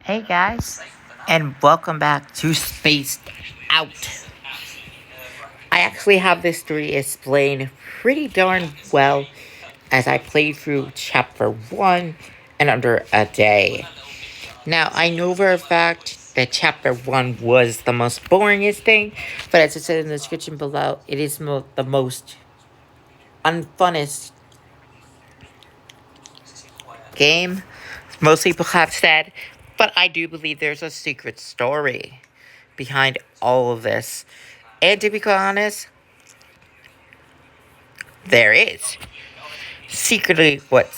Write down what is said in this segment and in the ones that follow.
Hey guys, and welcome back to Spaced Out. I actually have this story explained pretty darn well as I played through chapter 1 in under a day. Now, I know for a fact that chapter 1 was the most boringest thing, but as it said in the description below, it is the most unfunnest game, most people have said, but I do believe there's a secret story behind all of this. And to be quite honest, there is. Secretly, what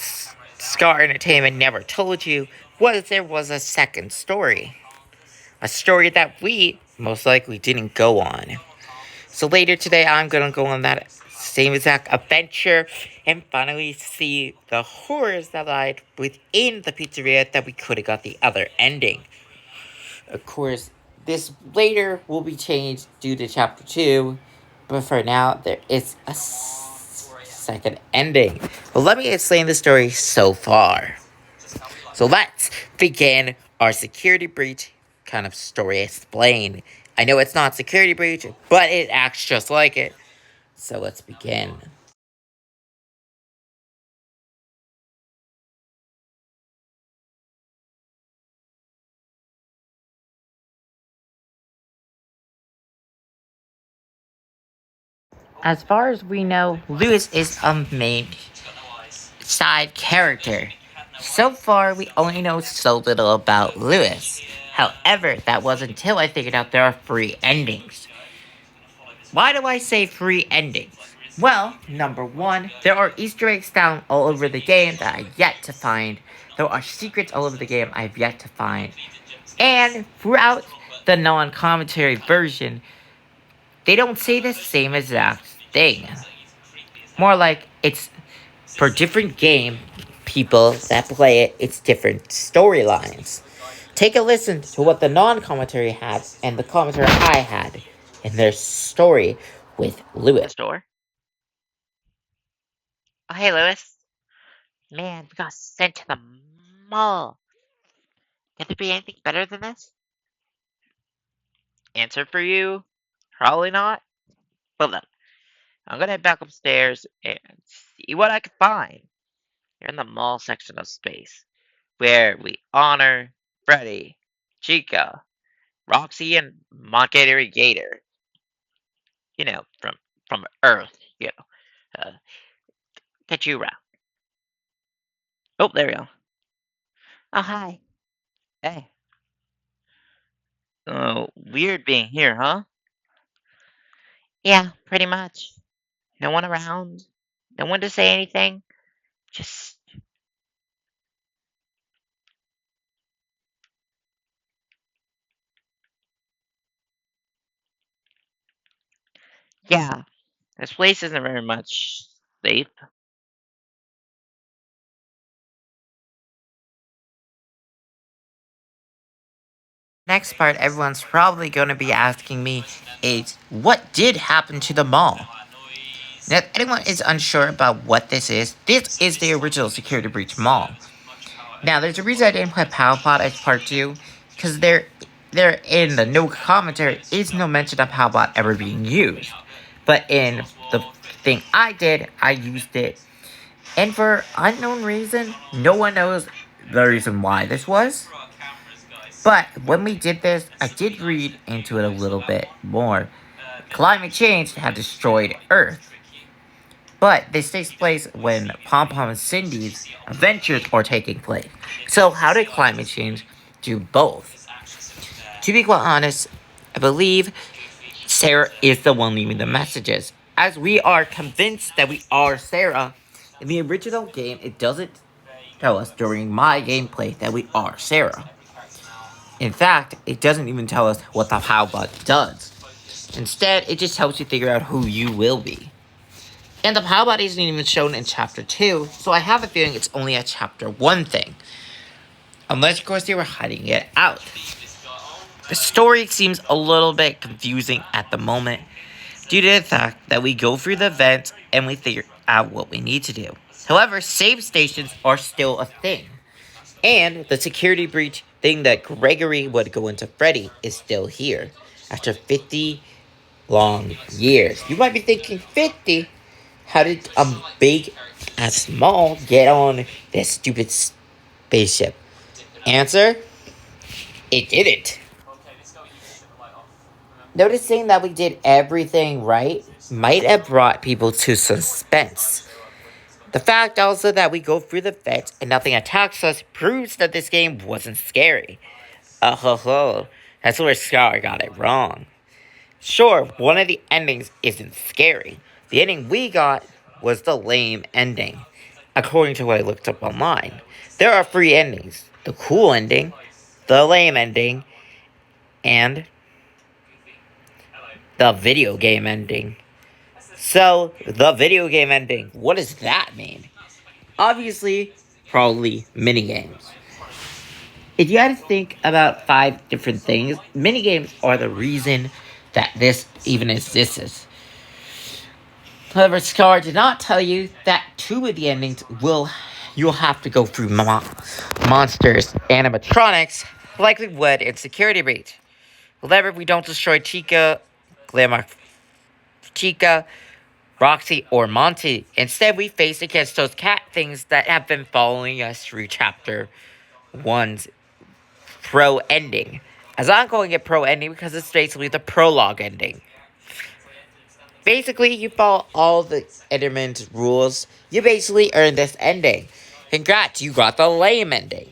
Scar Entertainment never told you was there was a second story. A story that we most likely didn't go on. So later today, I'm gonna go on that same exact adventure and finally see the horrors that lied within the pizzeria that we could have got the other ending. Of course, this later will be changed due to chapter 2, but for now, there is a second ending. Well, let me explain the story so far. So let's begin our security breach kind of story explain. I know it's not security breach, but it acts just like it. So let's begin. As far as we know, Lewis is a main side character. So far, we only know so little about Lewis. However, that was until I figured out there are three endings. Why do I say three endings? Well, number one, there are Easter eggs found all over the game that I've yet to find. There are secrets all over the game I've yet to find. And throughout the non-commentary version, they don't say the same exact thing. More like it's for different game people that play it, it's different storylines. Take a listen to what the non-commentary had and the commentary I had in their story with Lewis. Store. Oh, hey, Lewis. Man, we got sent to the mall. Can there be anything better than this? Answer for you? Probably not. But look, I'm gonna head back upstairs and see what I can find. You're in the mall section of space, where we honor Freddy, Chica, Roxy, and Montgomery Gator. You know, from Earth. Uh, get you around. Oh, there we go. Oh, hi. Hey. Oh, weird being here, huh? Yeah, pretty much. No one around. No one to say anything. Just, yeah. This place isn't very much safe. Next part everyone's probably going to be asking me is what did happen to the mall? Now, if anyone is unsure about what this is the original Security Breach Mall. Now, there's a reason I didn't play Powerplot as part 2, because there in the no commentary is no mention of Powerbot ever being used. But in the thing I did, I used it. And for unknown reason, no one knows the reason why this was. But when we did this, I did read into it a little bit more. Climate change had destroyed Earth. But this takes place when Pom Pom and Cindy's adventures are taking place. So how did climate change do both? To be quite honest, I believe Sarah is the one leaving the messages. As we are convinced that we are Sarah, in the original game, it doesn't tell us during my gameplay that we are Sarah. In fact, it doesn't even tell us what the Powbot does. Instead, it just helps you figure out who you will be. And the Powbot isn't even shown in Chapter 2, so I have a feeling it's only a Chapter 1 thing. Unless, of course, they were hiding it out. The story seems a little bit confusing at the moment, due to the fact that we go through the events and we figure out what we need to do. However, save stations are still a thing. And the security breach thing that Gregory would go into Freddy is still here after 50 long years. You might be thinking 50? How did a big and small get on this stupid spaceship? Answer: it didn't. Noticing that we did everything right might have brought people to suspense. The fact also that we go through the vents and nothing attacks us proves that this game wasn't scary. Ho ho, that's where Scar got it wrong. Sure, one of the endings isn't scary. The ending we got was the lame ending, according to what I looked up online. There are three endings: the cool ending, the lame ending, and the video game ending. So, the video game ending, what does that mean? Obviously, probably minigames. If you had to think about five different things, minigames are the reason that this even exists. However, Scar did not tell you that two of the endings you'll have to go through monsters, animatronics, likely wood, and security breach. However, we don't destroy Glamour Chica, Roxy, or Monty. Instead, we face against those cat things that have been following us through Chapter 1's pro ending. As I'm calling it pro ending because it's basically the prologue ending. Basically, you follow all the Enderman's rules, you basically earn this ending. Congrats, you got the lame ending.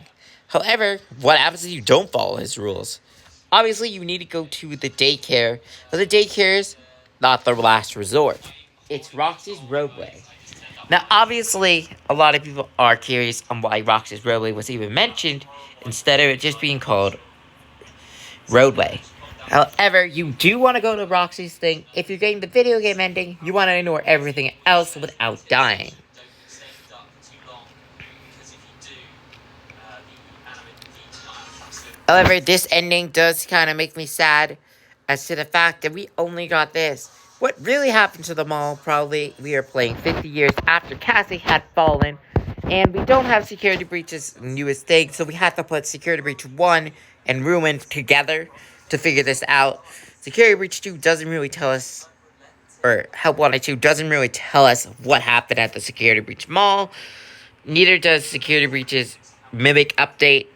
However, what happens if you don't follow his rules? Obviously, you need to go to the daycare, but the daycare is not the last resort. It's Roxy's Roadway. Now, obviously, a lot of people are curious on why Roxy's Roadway was even mentioned instead of it just being called Roadway. However, you do want to go to Roxy's thing. If you're getting the video game ending, you want to ignore everything else without dying. However, this ending does kind of make me sad as to the fact that we only got this. What really happened to the mall, probably we are playing 50 years after Cassie had fallen, and we don't have Security Breach's newest thing, so we had to put Security Breach 1 and Ruin together to figure this out. Security Breach 2 doesn't really tell us, or Help Wanted 2 doesn't really tell us what happened at the Security Breach Mall. Neither does Security Breach's Mimic update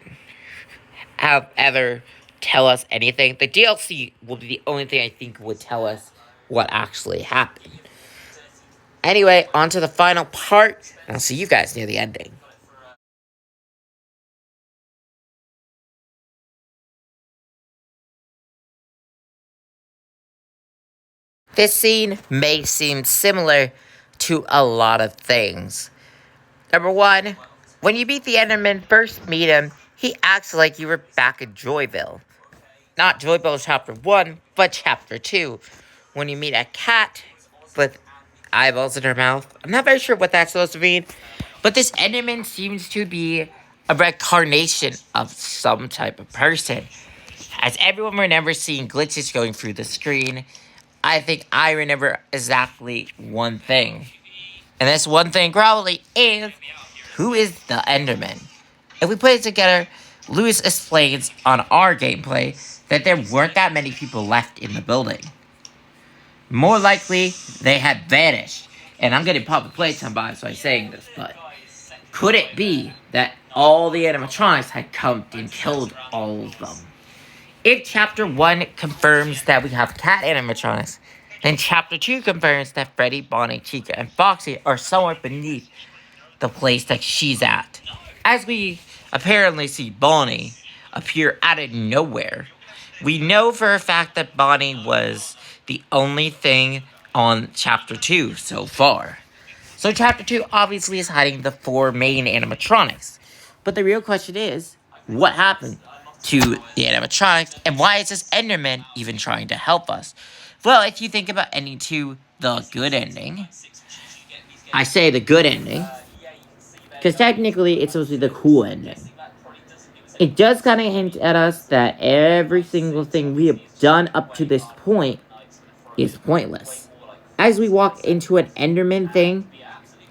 ever tell us anything. The DLC will be the only thing I think would tell us what actually happened. Anyway, on to the final part, and I'll see you guys near the ending. This scene may seem similar to a lot of things. Number one, when you meet the Enderman, first meet him, he acts like you were back in Joyville. Not Joyville Chapter 1, but Chapter 2. When you meet a cat with eyeballs in her mouth. I'm not very sure what that's supposed to mean, but this Enderman seems to be a reincarnation of some type of person. As everyone remembers seeing glitches going through the screen, I think I remember exactly one thing. And this one thing probably is, who is the Enderman? If we put it together, Lewis explains on our gameplay that there weren't that many people left in the building. More likely, they had vanished. And I'm getting public playtime by so I'm saying this, but could it be that all the animatronics had come and killed all of them? If Chapter 1 confirms that we have cat animatronics, then Chapter 2 confirms that Freddy, Bonnie, Chica, and Foxy are somewhere beneath the place that she's at. As we apparently see Bonnie appear out of nowhere, we know for a fact that Bonnie was the only thing on Chapter 2 so far. So Chapter 2 obviously is hiding the four main animatronics. But the real question is, what happened to the animatronics, and why is this Enderman even trying to help us? Well, if you think about ending 2, the good ending, I say the good ending, because technically it's supposed to be the cool ending. It does kind of hint at us that every single thing we have done up to this point is pointless. As we walk into an Enderman thing,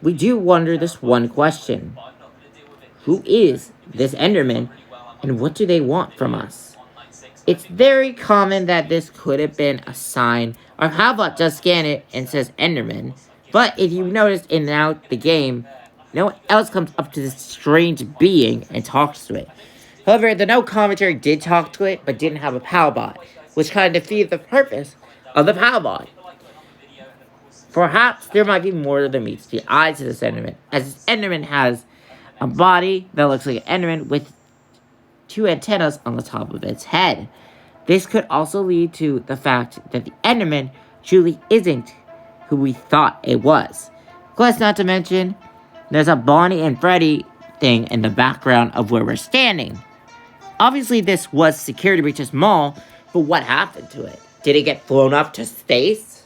we do wonder this one question. Who is this Enderman, And what do they want from us? It's very common that this could have been a sign, or how about just scan it and says Enderman. But if you notice in and out the game, no one else comes up to this strange being and talks to it. However, the no commentary did talk to it, but didn't have a PAL bot, which kind of defeated the purpose of the PAL bot. Perhaps there might be more than meets the eyes of this Enderman, as this Enderman has a body that looks like an Enderman with two antennas on the top of its head. This could also lead to the fact that the Enderman truly isn't who we thought it was. Plus, not to mention, there's a Bonnie and Freddy thing in the background of where we're standing. Obviously, this was Security Breach's mall, but what happened to it? Did it get flown up to space?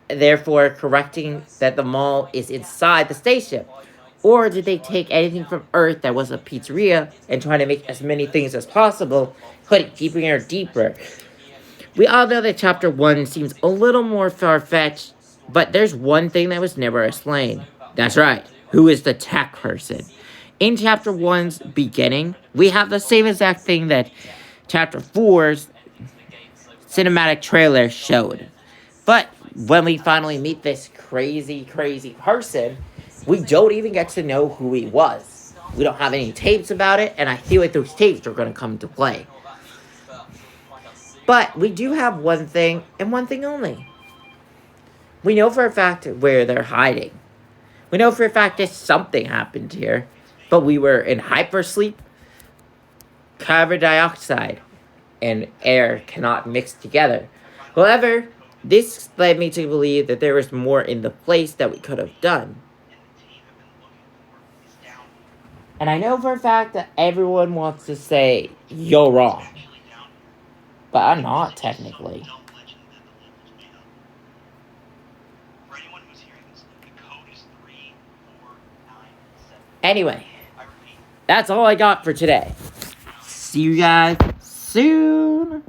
Therefore, correcting that the mall is inside the spaceship. Or did they take anything from Earth that was a pizzeria and try to make as many things as possible, put it deeper and deeper? We all know that Chapter 1 seems a little more far-fetched, but there's one thing that was never explained. That's right, who is the tech person? In Chapter 1's beginning, we have the same exact thing that Chapter 4's cinematic trailer showed. But when we finally meet this crazy person, we don't even get to know who he was. We don't have any tapes about it, and I feel like those tapes are going to come into play. But we do have one thing, and one thing only. We know for a fact where they're hiding. We know for a fact that something happened here, but we were in hypersleep. Carbon dioxide and air cannot mix together. However, this led me to believe that there was more in the place that we could have done. And I know for a fact that everyone wants to say, you're wrong. But I'm not, technically. Anyway, that's all I got for today. See you guys soon.